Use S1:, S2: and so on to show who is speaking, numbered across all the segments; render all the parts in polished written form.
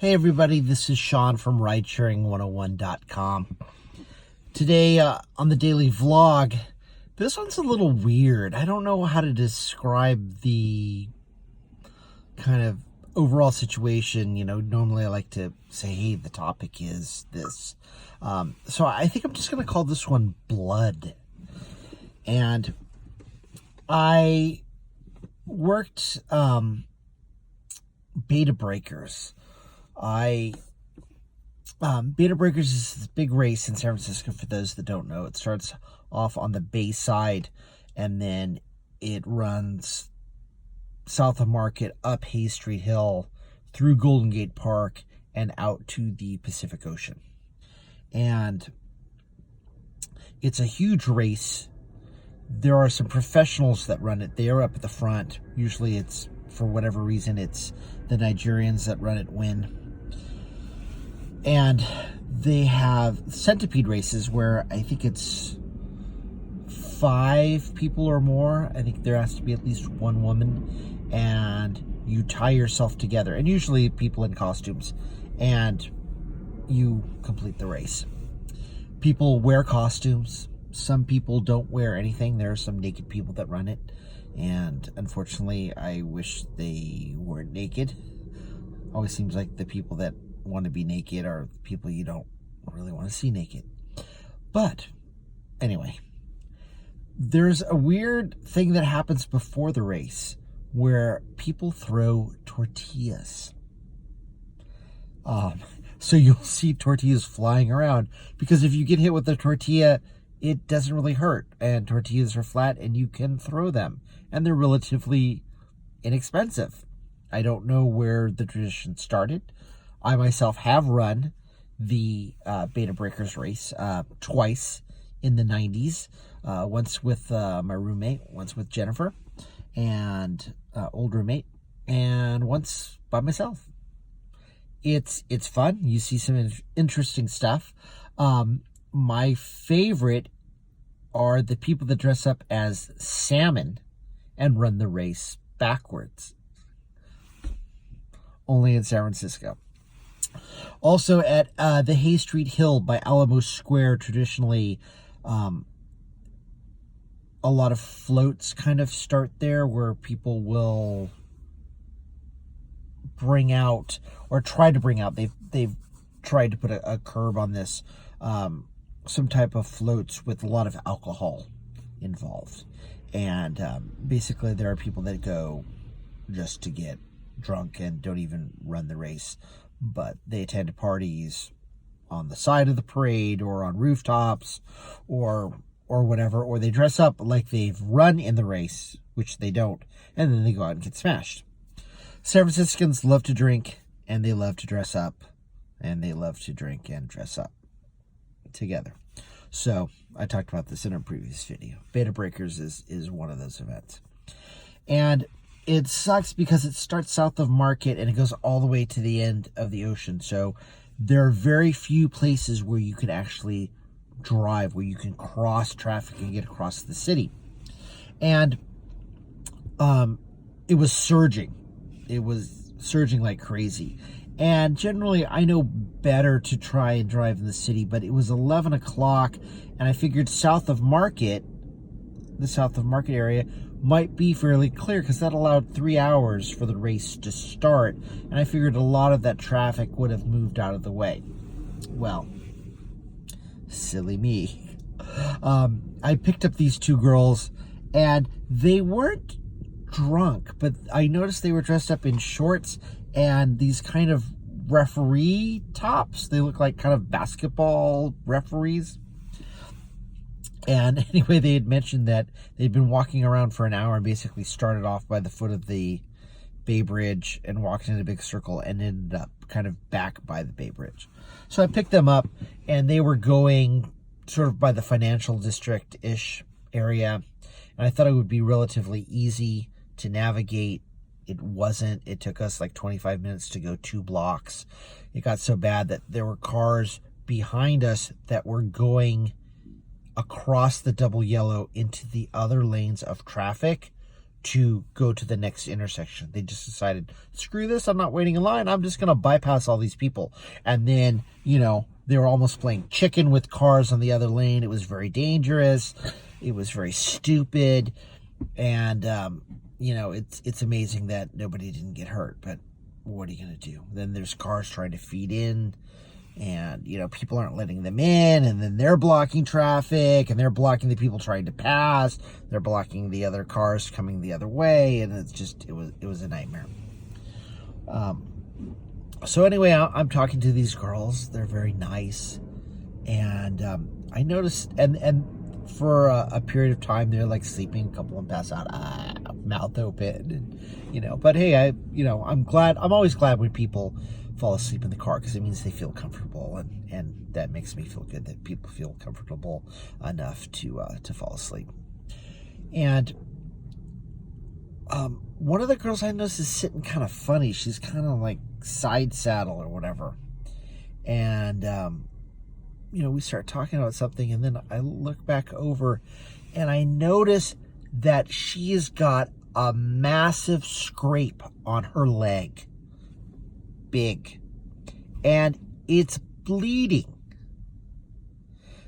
S1: Hey everybody, this is Sean from Ridesharing101.com. Today on the daily vlog, this one's a little weird. I don't know how to describe the kind of overall situation. You know, normally I like to say, hey, the topic is this. So I think I'm just going to call this one Blood. And I worked Beta Breakers. Beta Breakers is this big race in San Francisco. For those that don't know, it starts off on the Bay Side and then it runs south of Market, up Hayes Street Hill, through Golden Gate Park, and out to the Pacific Ocean. And it's a huge race. There are some professionals that run it. They are up at the front. Usually it's, for whatever reason, it's the Nigerians that run it win. And they have centipede races where I think it's 5 people or more. I think there has to be at least one woman, and you tie yourself together, and usually people in costumes, and you complete the race. People wear costumes. Some people don't wear anything. There are some naked people that run it, and unfortunately I wish they weren't naked. Always seems like the people that want to be naked are people you don't really want to see naked. But anyway, there's a weird thing that happens before the race where people throw tortillas. So you'll see tortillas flying around, because if you get hit with a tortilla, it doesn't really hurt, and tortillas are flat and you can throw them, and they're relatively inexpensive. I don't know where the tradition started. I myself have run the Beta Breakers race twice in the 90s. Once with my roommate, once with Jennifer, and old roommate, and once by myself. It's fun. You see some interesting stuff. My favorite are the people that dress up as salmon and run the race backwards. Only in San Francisco. Also at the Hayes Street Hill by Alamo Square, traditionally, a lot of floats kind of start there, where people will bring out, or try to bring out, they've tried to put a curb on this, some type of floats with a lot of alcohol involved. And basically there are people that go just to get drunk and don't even run the race, but they attend parties on the side of the parade or on rooftops or whatever, or they dress up like they've run in the race, which they don't, and then they go out and get smashed. San Franciscans love to drink, and they love to dress up, and they love to drink and dress up together. So I talked about this in a previous video. Beta Breakers is one of those events. And it sucks because it starts south of Market and it goes all the way to the end of the ocean. So there are very few places where you can actually drive, where you can cross traffic and get across the city. And it was surging. It was surging like crazy. And generally, I know better to try and drive in the city, but it was 11 o'clock, and I figured south of Market, the south of Market area, might be fairly clear, because that allowed 3 hours for the race to start, and I figured a lot of that traffic would have moved out of the way. Well, silly me. I picked up these 2 girls, and they weren't drunk, but I noticed they were dressed up in shorts and these kind of referee tops. They look like kind of basketball referees. And anyway, they had mentioned that they'd been walking around for an hour and basically started off by the foot of the Bay Bridge and walked in a big circle and ended up kind of back by the Bay Bridge. So I picked them up, and they were going sort of by the financial district-ish area. And I thought it would be relatively easy to navigate. It wasn't. It took us like 25 minutes to go 2 blocks. It got so bad that there were cars behind us that were going across the double yellow into the other lanes of traffic to go to the next intersection. They just decided, screw this, I'm not waiting in line. I'm just going to bypass all these people. And then, they were almost playing chicken with cars on the other lane. It was very dangerous. It was very stupid. And, it's amazing that nobody didn't get hurt. But what are you going to do? Then there's cars trying to feed in. And, people aren't letting them in, and then they're blocking traffic, and they're blocking the people trying to pass. They're blocking the other cars coming the other way, and it was a nightmare. So anyway, I'm talking to these girls. They're very nice. And I noticed, and for a period of time, they're like sleeping. A couple of them pass out, mouth open, and, but hey, I'm always glad when people fall asleep in the car, because it means they feel comfortable, and that makes me feel good that people feel comfortable enough to fall asleep. And one of the girls I noticed is sitting kind of funny. She's kind of like side saddle or whatever. And we start talking about something, and then I look back over and I notice that she's got a massive scrape on her leg. Big, and it's bleeding.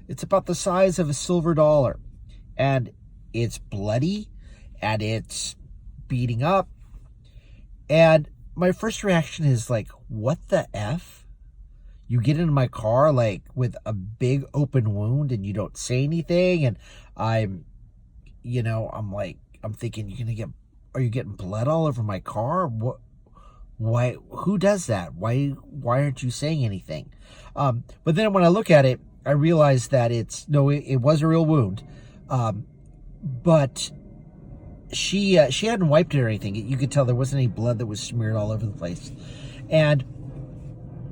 S1: It's about the size of a silver dollar, and it's bloody, and it's beating up. And my first reaction is like, what the F? You get into my car like with a big open wound and you don't say anything, and I'm thinking, are you getting blood all over my car? What? Why? Who does that? Why aren't you saying anything? But then when I look at it, I realize that it was a real wound. But she hadn't wiped it or anything. You could tell there wasn't any blood that was smeared all over the place. And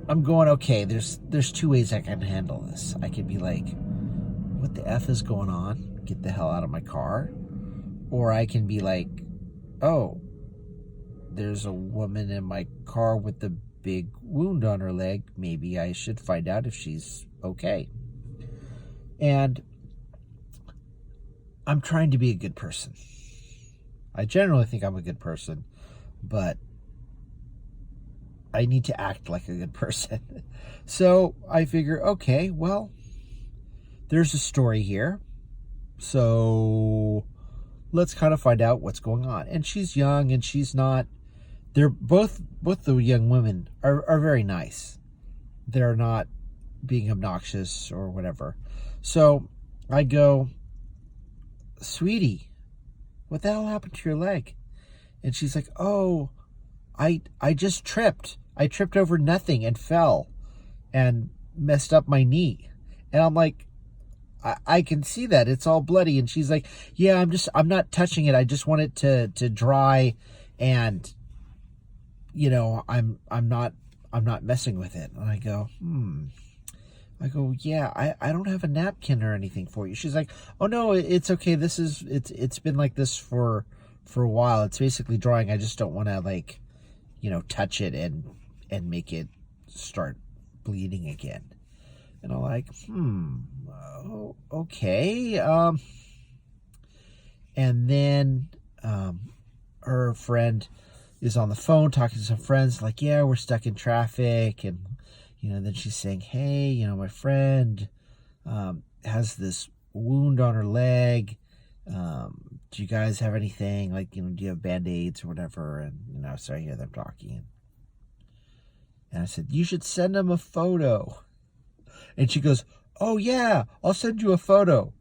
S1: I'm going, okay, there's two ways I can handle this. I could be like, what the F is going on? Get the hell out of my car. Or I can be like, oh, there's a woman in my car with a big wound on her leg. Maybe I should find out if she's okay. And I'm trying to be a good person. I generally think I'm a good person, but I need to act like a good person. So I figure, okay, well, there's a story here. So let's kind of find out what's going on. And she's young, and she's not. They're both the young women are very nice. They're not being obnoxious or whatever. So I go, sweetie, what the hell happened to your leg? And she's like, oh, I just tripped. I tripped over nothing and fell and messed up my knee. And I'm like, I can see that. It's all bloody. And she's like, yeah, I'm not touching it. I just want it to dry, and I'm not messing with it. And I go, yeah, I don't have a napkin or anything for you. She's like, oh no, it's okay. It's been like this for a while. It's basically drying. I just don't want to touch it and make it start bleeding again. And I'm like, okay. And then her friend is on the phone talking to some friends, like, yeah, we're stuck in traffic. And, then she's saying, hey, my friend has this wound on her leg. Do you guys have anything? Like, do you have Band-Aids or whatever? And, so I hear them talking. And I said, you should send them a photo. And she goes, oh, yeah, I'll send you a photo.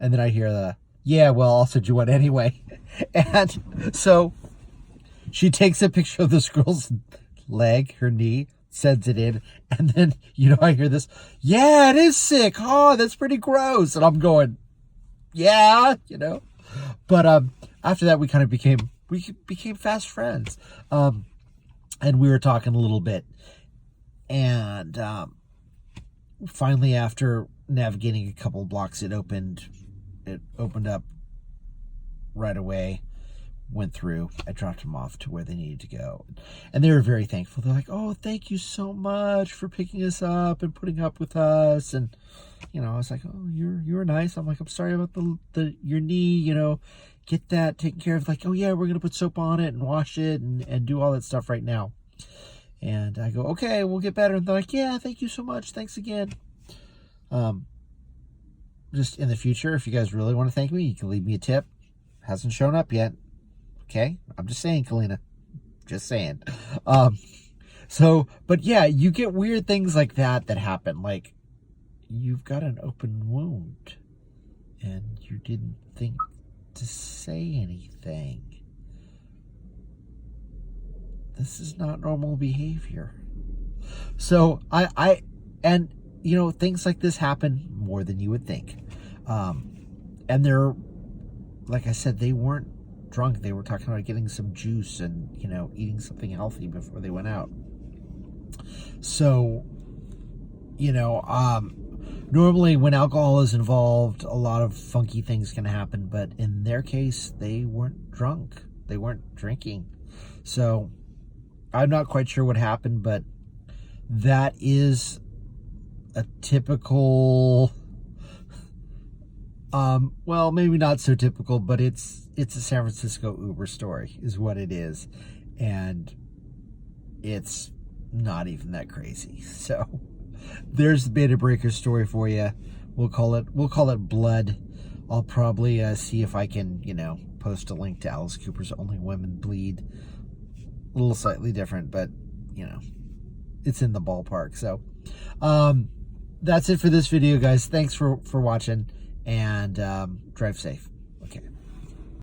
S1: And then I hear yeah, well, I'll send you one anyway. And so she takes a picture of this girl's leg, her knee, sends it in. And then, I hear this, yeah, it is sick. Oh, that's pretty gross. And I'm going, yeah, But after that, we kind of became fast friends. And we were talking a little bit. And finally, after navigating a couple of blocks, it opened up right away. went through. I dropped them off to where they needed to go. And they were very thankful. They're like, oh, thank you so much for picking us up and putting up with us. And, you know, I was like, oh, you're nice. I'm like, I'm sorry about your knee, you know, get that taken care of. Like, oh yeah, we're going to put soap on it and wash it and do all that stuff right now. And I go, okay, we'll get better. And they're like, yeah, thank you so much. Thanks again. Just in the future, if you guys really want to thank me, you can leave me a tip. Hasn't shown up yet. Okay? I'm just saying, Kalina. Just saying. But yeah, you get weird things like that happen. Like, you've got an open wound and you didn't think to say anything. This is not normal behavior. So and you know, things like this happen more than you would think. And they're, like I said, they weren't drunk. They were talking about getting some juice and, you know, eating something healthy before they went out. So, you know, normally when alcohol is involved, a lot of funky things can happen. But in their case, they weren't drunk. They weren't drinking. So I'm not quite sure what happened, but that is a typical, well, maybe not so typical, but it's a San Francisco Uber story is what it is. And it's not even that crazy. So there's the Beta Breaker story for you. We'll call it Blood. I'll probably see if I can, you know, post a link to Alice Cooper's Only Women Bleed. A little slightly different, but, you know, it's in the ballpark. So that's it for this video, guys. Thanks for watching, and drive safe.